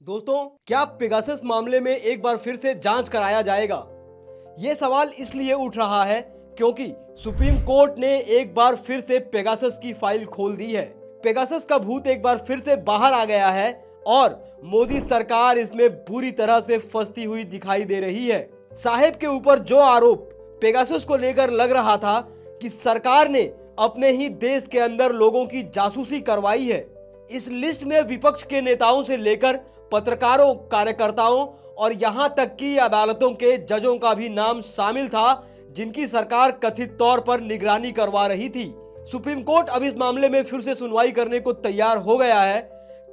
दोस्तों, क्या पेगासस मामले में एक बार फिर से जांच कराया जाएगा? ये सवाल इसलिए उठ रहा है क्योंकि सुप्रीम कोर्ट ने एक बार फिर से पेगासस की फाइल खोल दी है। पेगासस का भूत एक बार फिर से बाहर आ गया है और मोदी सरकार इसमें बुरी तरह से फंसती हुई दिखाई दे रही है। साहेब के ऊपर जो आरोप पेगासस को लेकर लग रहा था कि सरकार ने अपने ही देश के अंदर लोगों की जासूसी करवाई है, इस लिस्ट में विपक्ष के नेताओं से लेकर पत्रकारों, कार्यकर्ताओं और यहां तक कि अदालतों के जजों का भी नाम शामिल था, जिनकी सरकार कथित तौर पर निगरानी करवा रही थी। सुप्रीम कोर्ट अब इस मामले में फिर से सुनवाई करने को तैयार हो गया है।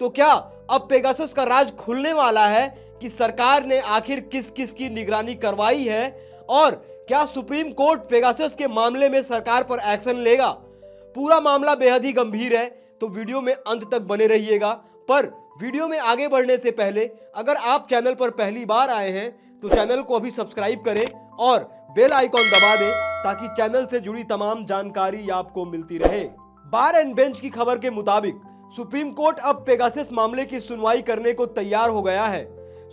तो क्या अब पेगासस का राज खुलने वाला है कि सरकार ने आखिर किस किस की निगरानी करवाई है, और क्या सुप्रीम कोर्ट पेगासस के मामले में सरकार पर एक्शन लेगा? पूरा मामला बेहद ही गंभीर है, तो वीडियो में अंत तक बने रहिएगा। पर वीडियो में आगे बढ़ने से पहले अगर आप चैनल पर पहली बार आए हैं तो चैनल को अभी सब्सक्राइब करें और बेल आइकॉन दबा दें ताकि चैनल से जुड़ी तमाम जानकारी आपको मिलती रहे। बार एंड बेंच की खबर के मुताबिक सुप्रीम कोर्ट अब पेगासस मामले की सुनवाई करने को तैयार हो गया है।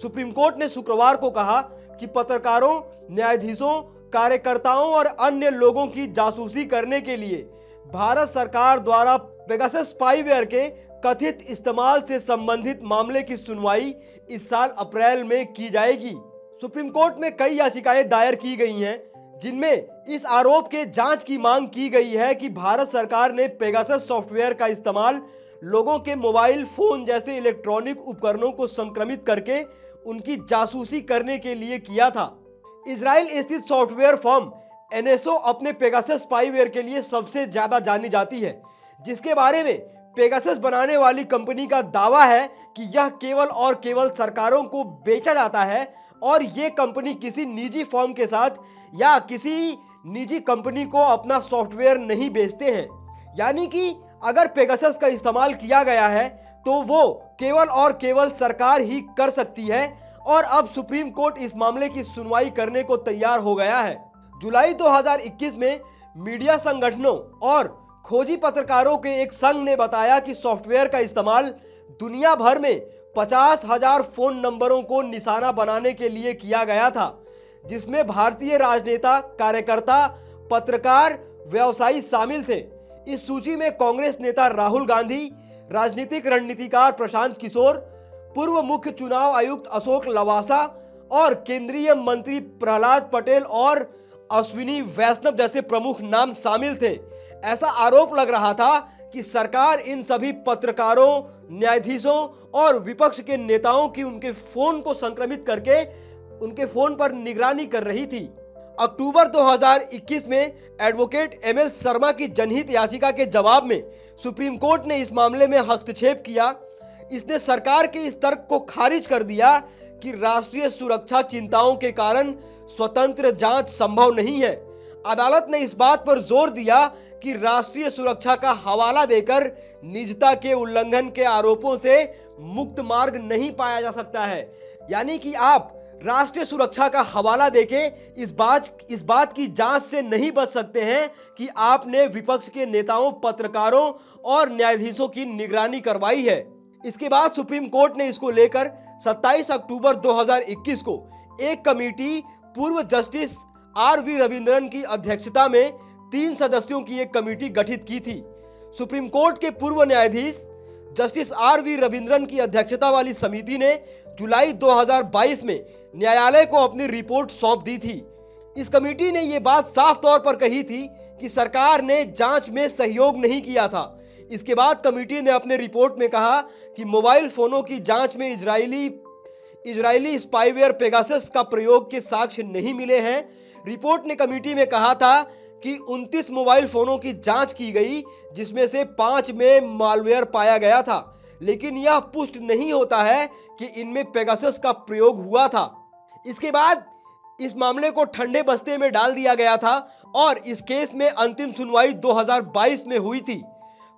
सुप्रीम कोर्ट ने शुक्रवार को कहा कि पत्रकारों, न्यायाधीशों, कार्यकर्ताओं और अन्य लोगों की जासूसी करने के लिए भारत सरकार द्वारा पेगासस स्पाईवेयर के कथित इस्तेमाल से संबंधित मामले की सुनवाई इस साल अप्रैल में की जाएगी। सुप्रीम कोर्ट में कई याचिकाएं दायर की गई हैं, जिनमें इस आरोप के जांच की मांग की गई है कि भारत सरकार ने पेगासस सॉफ्टवेयर का इस्तेमाल लोगों के मोबाइल फोन जैसे इलेक्ट्रॉनिक उपकरणों को संक्रमित करके उनकी जासूसी करने के लिए किया था। इजराइल स्थित सॉफ्टवेयर फर्म एनएसओ अपने पेगासस स्पाईवेयर के लिए सबसे ज्यादा जानी जाती है, जिसके बारे में पेगासस बनाने वाली कंपनी का दावा है कि यह केवल और केवल सरकारों को बेचा जाता है और ये कंपनी किसी निजी फर्म के साथ या किसी निजी कंपनी को अपना सॉफ्टवेयर नहीं बेचते हैं। यानी कि अगर पेगासस का इस्तेमाल किया गया है तो वो केवल और केवल सरकार ही कर सकती है, और अब सुप्रीम कोर्ट इस मामले की सुनवाई करने को तैयार हो गया है। जुलाई 2021 में मीडिया संगठनों और खोजी पत्रकारों के एक संघ ने बताया कि सॉफ्टवेयर का इस्तेमाल दुनिया भर में 50,000 फोन नंबरों को निशाना बनाने के लिए किया गया था, जिसमें भारतीय राजनेता, कार्यकर्ता, पत्रकार, व्यवसायी शामिल थे। इस सूची में कांग्रेस नेता राहुल गांधी, राजनीतिक रणनीतिकार प्रशांत किशोर, पूर्व मुख्य चुनाव आयुक्त अशोक लवासा और केंद्रीय मंत्री प्रहलाद पटेल और अश्विनी वैष्णव जैसे प्रमुख नाम शामिल थे। ऐसा आरोप लग रहा था कि सरकार इन सभी पत्रकारों, न्यायाधीशों और विपक्ष के नेताओं की उनके फोन को संक्रमित करके उनके फोन पर निगरानी कर रही थी। अक्टूबर 2021 में एडवोकेट एमएल शर्मा की जनहित याचिका के जवाब में सुप्रीम कोर्ट ने इस मामले में हस्तक्षेप किया। इसने सरकार के इस तर्क को खारिज कर दिया कि राष्ट्रीय सुरक्षा चिंताओं के कारण स्वतंत्र जांच संभव नहीं है। अदालत ने इस बात पर जोर दिया कि राष्ट्रीय सुरक्षा का हवाला देकर निजता के उल्लंघन के आरोपों से मुक्त मार्ग नहीं पाया जा सकता है। यानी कि आप राष्ट्रीय सुरक्षा का हवाला देके इस बात की जांच से नहीं बच सकते हैं कि आपने विपक्ष के नेताओं, पत्रकारों और न्यायाधीशों की निगरानी करवाई है। इसके बाद सुप्रीम कोर्ट ने इसको लेकर 27 अक्टूबर 2021 को एक कमेटी पूर्व जस्टिस आर.वी. रविंद्रन की अध्यक्षता में 3 सदस्यों की एक कमेटी गठित की थी। सुप्रीम कोर्ट के पूर्व न्यायाधीश जस्टिस आर.वी. रविंद्रन की अध्यक्षता वाली समिति ने जुलाई 2022 में न्यायालय को अपनी रिपोर्ट सौंप दी थी। इस कमेटी ने यह बात साफ तौर पर कही थी कि सरकार ने जांच में सहयोग नहीं किया था। इसके बाद कमेटी ने अपने रिपोर्ट में कहा कि मोबाइल फोनों की जांच में इजरायली स्पाईवेयर पेगासस का प्रयोग के साक्ष्य नहीं मिले हैं। रिपोर्ट ने कमेटी में कहा था कि 29 मोबाइल फोनों की जांच की गई, जिसमें से 5 में मालवेयर पाया गया था, लेकिन यह पुष्ट नहीं होता है कि इनमें पेगासस का प्रयोग हुआ था। इसके बाद इस मामले को ठंडे बस्ते में डाल दिया गया था और इस केस में अंतिम सुनवाई 2022 में हुई थी।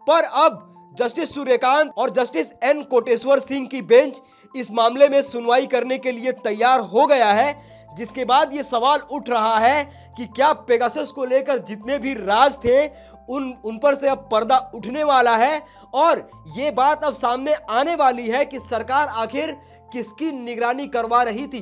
पर अब जस्टिस सूर्यकांत और जस्टिस एन कोटेश्वर सिंह की बेंच इस मामले में सुनवाई करने के लिए तैयार हो गया है, जिसके बाद ये सवाल उठ रहा है कि क्या पेगासस को लेकर जितने भी राज थे उन पर से अब पर्दा उठने वाला है और ये बात अब सामने आने वाली है कि सरकार आखिर किसकी निगरानी करवा रही थी।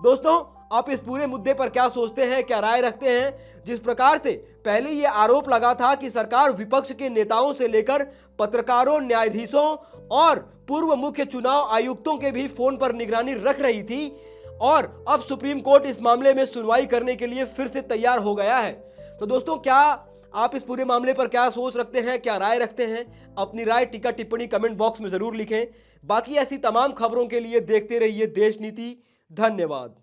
दोस्तों, आप इस पूरे मुद्दे पर क्या सोचते हैं, क्या राय रखते हैं? जिस प्रकार से पहले ये आरोप लगा था कि सरकार विपक्ष के नेताओं से लेकर पत्रकारों, न्यायाधीशों और पूर्व मुख्य चुनाव आयुक्तों के भी फोन पर निगरानी रख रही थी, और अब सुप्रीम कोर्ट इस मामले में सुनवाई करने के लिए फिर से तैयार हो गया है। तो दोस्तों, क्या आप इस पूरे मामले पर क्या सोच रखते हैं, क्या राय रखते हैं? अपनी राय, टीका, टिप्पणी कमेंट बॉक्स में जरूर लिखें। बाकी ऐसी तमाम खबरों के लिए देखते रहिए देश नीति। धन्यवाद।